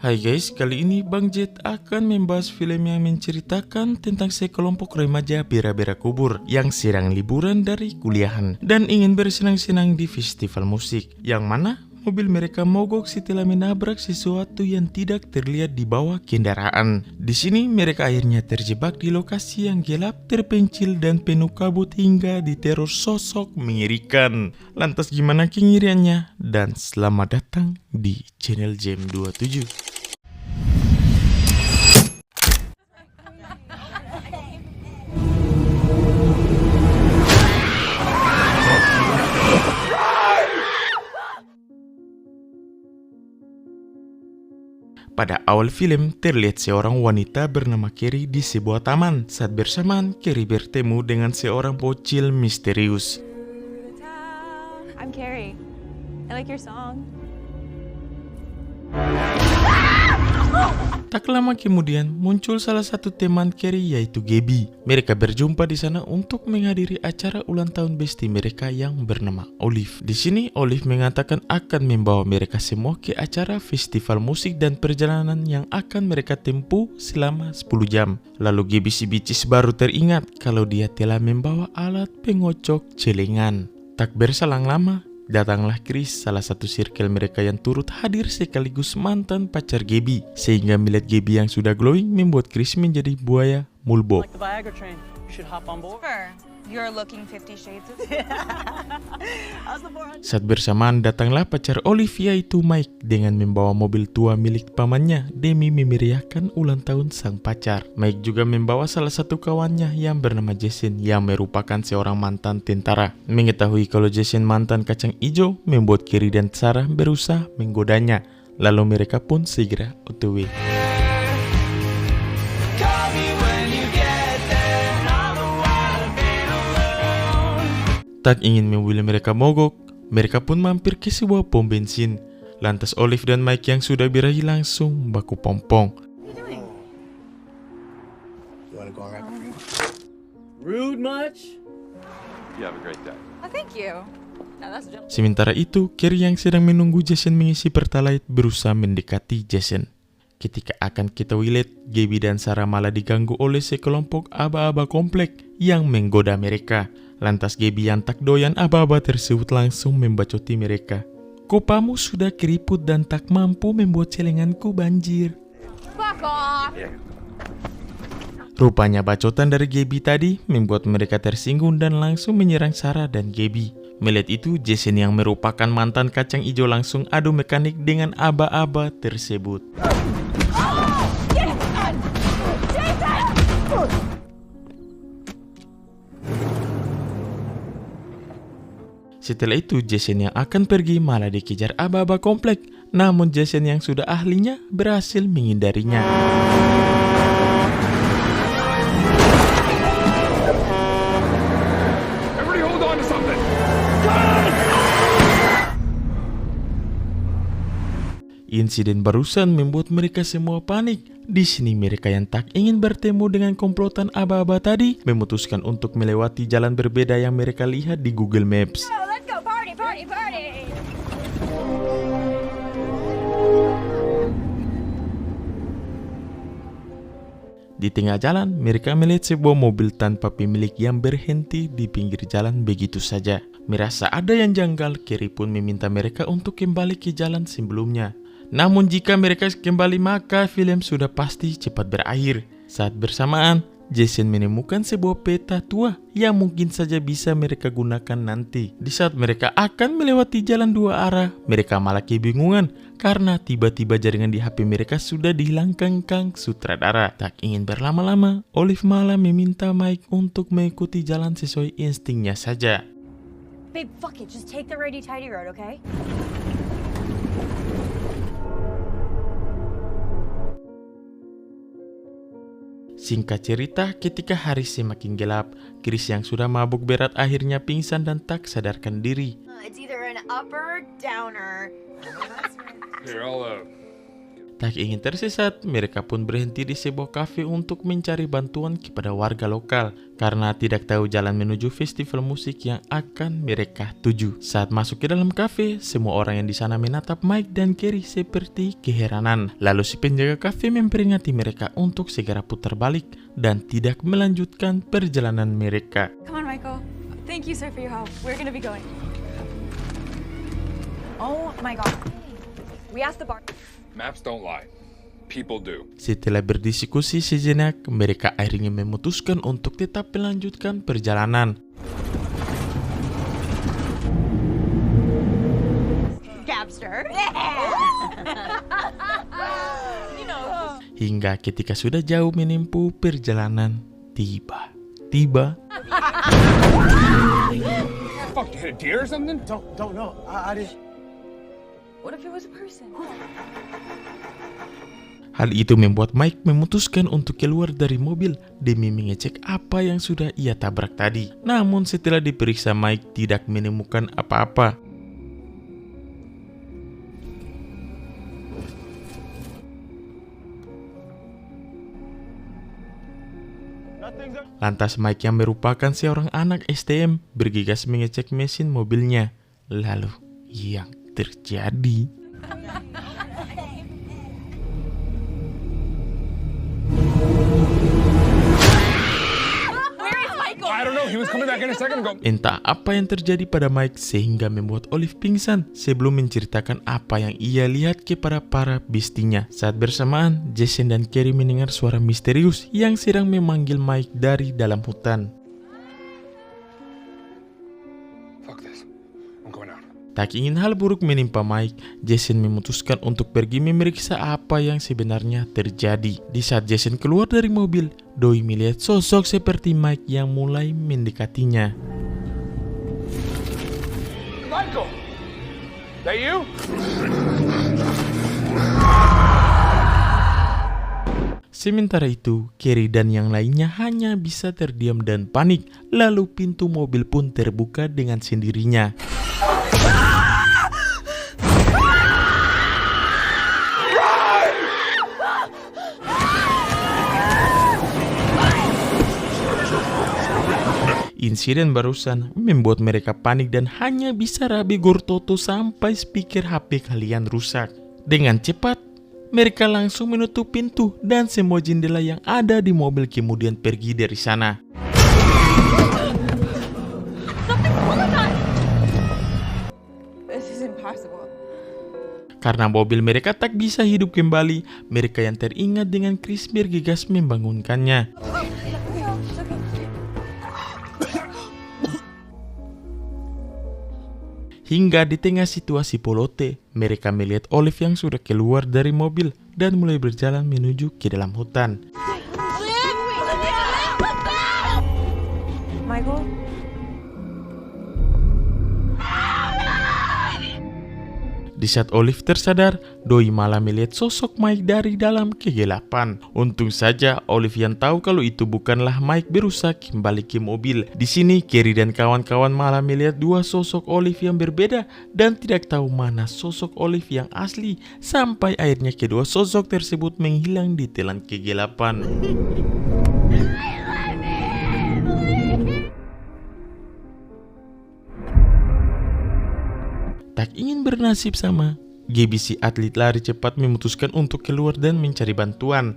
Hai guys, kali ini Bang Jet akan membahas film yang menceritakan tentang sekelompok remaja bera-bera kubur yang sedang liburan dari kuliahan dan ingin bersenang-senang di festival musik, yang mana mobil mereka mogok setelah menabrak sesuatu yang tidak terlihat di bawah kendaraan. Di sini mereka akhirnya terjebak di lokasi yang gelap, terpencil dan penuh kabut hingga diteror sosok mengerikan. Lantas gimana kengeriannya? Dan selamat datang di channel Jam 27. Pada awal film, terlihat seorang wanita bernama Carrie di sebuah taman. Saat bersamaan, Carrie bertemu dengan seorang bocil misterius. I'm Carrie. I like your song. Tak lama kemudian, muncul salah satu teman Carrie yaitu Gabby. Mereka berjumpa di sana untuk menghadiri acara ulang tahun bestie mereka yang bernama Olive. Di sini, Olive mengatakan akan membawa mereka semua ke acara festival musik dan perjalanan yang akan mereka tempuh selama 10 jam. Lalu Gabby si bicis baru teringat kalau dia telah membawa alat pengocok celengan. Tak berselang lama, datanglah Chris, salah satu circle mereka yang turut hadir sekaligus mantan pacar Gabby. Sehingga melihat Gabby yang sudah glowing membuat Chris menjadi buaya mulbo. Like the Viagra train, you should hop on board. You're looking 50 Shades of How's the 400? Saat bersamaan datanglah pacar Olive yaitu Mike dengan membawa mobil tua milik pamannya demi memeriahkan ulang tahun sang pacar. Mike juga membawa salah satu kawannya yang bernama Jason yang merupakan seorang mantan tentara. Mengetahui kalau Jason mantan kacang hijau membuat Carrie dan Sarah berusaha menggodanya. Lalu mereka pun segera OTW. Tak ingin mobil mereka mogok, mereka pun mampir ke sebuah pom bensin. Lantas Olive dan Mike yang sudah birahi langsung baku pompong. What are you doing? You wanna go on record? Rude much? You have a great day. Oh, thank you. No, that's a joke. Sementara itu, Carrie yang sedang menunggu Jason mengisi Pertalite berusaha mendekati Jason. Ketika akan ke toilet, Gabby dan Sarah malah diganggu oleh sekelompok aba-aba komplek yang menggoda mereka. Lantas Gabby yang tak doyan aba-aba tersebut langsung membacoti mereka. Kopamu sudah keriput dan tak mampu membuat celenganku banjir. Fuck off! Rupanya bacotan dari Gabby tadi membuat mereka tersinggung dan langsung menyerang Sarah dan Gabby. Melihat itu, Jason yang merupakan mantan kacang hijau langsung adu mekanik dengan aba-aba tersebut. Setelah itu, Jason yang akan pergi malah dikejar aba-aba komplek. Namun Jason yang sudah ahlinya berhasil menghindarinya. Everybody hold on to something! Insiden barusan membuat mereka semua panik. Di sini mereka yang tak ingin bertemu dengan komplotan aba-aba tadi memutuskan untuk melewati jalan berbeda yang mereka lihat di Google Maps. Oh, let's go party, party, party! Di tengah jalan, mereka melihat sebuah mobil tanpa pemilik yang berhenti di pinggir jalan begitu saja. Merasa ada yang janggal, Carrie pun meminta mereka untuk kembali ke jalan sebelumnya. Namun jika mereka kembali maka film sudah pasti cepat berakhir. Saat bersamaan, Jason menemukan sebuah peta tua yang mungkin saja bisa mereka gunakan nanti. Di saat mereka akan melewati jalan dua arah, mereka malah kebingungan karena tiba-tiba jaringan di HP mereka sudah dihilangkan Kang Sutradara. Tak ingin berlama-lama, Olive malah meminta Mike untuk mengikuti jalan sesuai instingnya saja. Babe, fuck it. Just take the righty-tighty road, okay? Singkat cerita, ketika hari semakin gelap, Chris yang sudah mabuk berat akhirnya pingsan dan tak sadarkan diri. It's either an up or downer. Here, I'll Tak ingin tersesat, mereka pun berhenti di sebuah kafe untuk mencari bantuan kepada warga lokal karena tidak tahu jalan menuju festival musik yang akan mereka tuju. Saat masuk ke dalam kafe, semua orang yang di sana menatap Mike dan Carrie seperti keheranan. Lalu si penjaga kafe memperingati mereka untuk segera putar balik dan tidak melanjutkan perjalanan mereka. Come on, Michael. Thank you, sir, for your help. We're gonna be going. Oh my God. We asked the bar. Maps don't lie. People do. Setelah berdiskusi sejenak, mereka akhirnya memutuskan untuk tetap melanjutkan perjalanan. Gabster. You know. Hingga ketika sudah jauh menempuh perjalanan, tiba-tiba Fuck, you hit a deer or something? Don't know. I didn't. What if it was a person? hal itu membuat Mike memutuskan untuk keluar dari mobil demi mengecek apa yang sudah ia tabrak tadi. Namun setelah diperiksa, Mike tidak menemukan apa-apa. Lantas Mike yang merupakan seorang anak STM bergegas mengecek mesin mobilnya. Lalu yang terjadi, Where is Michael? I don't know. He was coming back in a second ago. entah apa yang terjadi pada Mike sehingga membuat Olive pingsan sebelum menceritakan apa yang ia lihat kepada para bestinya. Saat bersamaan, Jason dan Carrie mendengar suara misterius yang sedang memanggil Mike dari dalam hutan. Fuck this. I'm going out. Tak ingin hal buruk menimpa Mike, Jason memutuskan untuk pergi memeriksa apa yang sebenarnya terjadi. Di saat Jason keluar dari mobil, Doi melihat sosok seperti Mike yang mulai mendekatinya. Michael! That you? Sementara itu, Carrie dan yang lainnya hanya bisa terdiam dan panik. Lalu pintu mobil pun terbuka dengan sendirinya. Insiden barusan membuat mereka panik dan hanya bisa rabi gortoto sampai speaker HP kalian rusak. Dengan cepat, mereka langsung menutup pintu dan semua jendela yang ada di mobil kemudian pergi dari sana. This is impossible. Karena mobil mereka tak bisa hidup kembali, mereka yang teringat dengan Chris bergegas membangunkannya. Hingga di tengah situasi polote, mereka melihat Olive yang sudah keluar dari mobil dan mulai berjalan menuju ke dalam hutan. Michael? Di saat Olive tersadar, Doi malah melihat sosok Mike dari dalam kegelapan. Untung saja Olive yang tahu kalau itu bukanlah Mike berusaha kembali ke mobil. Di sini Carrie dan kawan-kawan malah melihat dua sosok Olive yang berbeda dan tidak tahu mana sosok Olive yang asli sampai akhirnya kedua sosok tersebut menghilang di telan kegelapan. Tak ingin bernasib sama, Gaby si atlet lari cepat memutuskan untuk keluar dan mencari bantuan.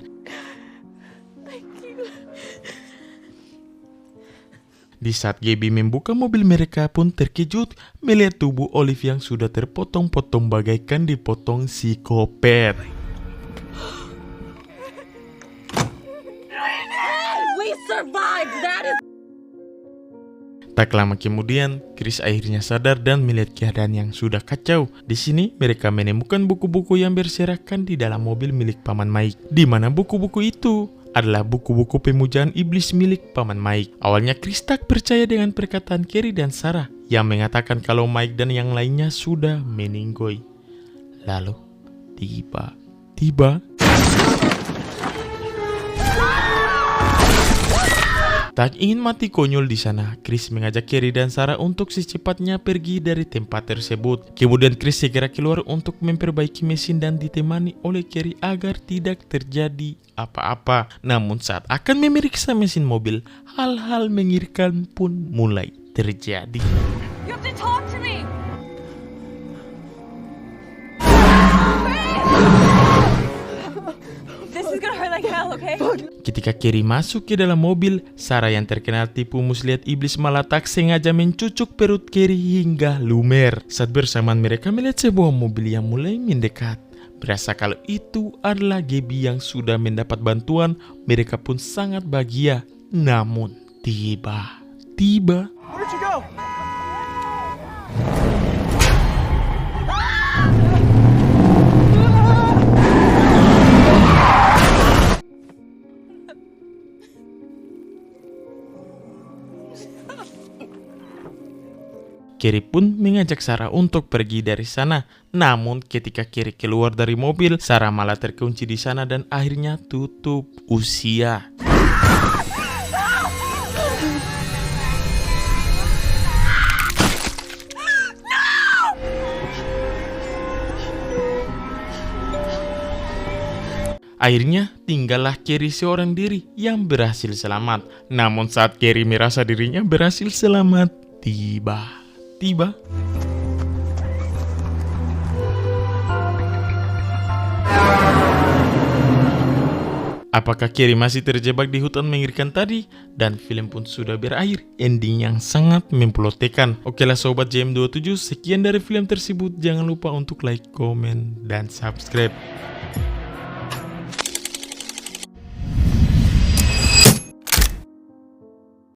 Di saat Gaby membuka mobil, mereka pun terkejut melihat tubuh Olive yang sudah terpotong-potong bagaikan dipotong psikopat. We survived! That is... Tak lama kemudian, Chris akhirnya sadar dan melihat keadaan yang sudah kacau. Di sini, mereka menemukan buku-buku yang berserakan di dalam mobil milik Paman Mike. Di mana buku-buku itu adalah buku-buku pemujaan iblis milik Paman Mike. Awalnya Chris tak percaya dengan perkataan Carrie dan Sarah yang mengatakan kalau Mike dan yang lainnya sudah meninggoy. Lalu, tiba-tiba Tak ingin mati konyol di sana, Chris mengajak Carrie dan Sarah untuk secepatnya pergi dari tempat tersebut. Kemudian Chris segera keluar untuk memperbaiki mesin dan ditemani oleh Carrie agar tidak terjadi apa-apa. Namun saat akan memeriksa mesin mobil, hal-hal mengerikan pun mulai terjadi. You have to talk to me. This is gonna hurt like hell, okay? Ketika Carrie masuk ke dalam mobil, Sarah yang terkenal tipu muslihat iblis malah tak sengaja mencucuk perut Carrie hingga lumer. Saat bersamaan mereka melihat sebuah mobil yang mulai mendekat. Berasa kalau itu adalah Gabby yang sudah mendapat bantuan, mereka pun sangat bahagia. Namun tiba-tiba Where'd you go? Carrie pun mengajak Sarah untuk pergi dari sana. Namun ketika Carrie keluar dari mobil, Sarah malah terkunci di sana dan akhirnya tutup usia. Akhirnya tinggallah Carrie seorang diri yang berhasil selamat. Namun saat Carrie merasa dirinya berhasil selamat, tiba-tiba apakah Carrie masih terjebak di hutan mengerikan tadi? Dan film pun sudah berakhir, ending yang sangat mempelotekan. Oke lah sobat JM27, sekian dari film tersebut. Jangan lupa untuk like, komen, dan subscribe.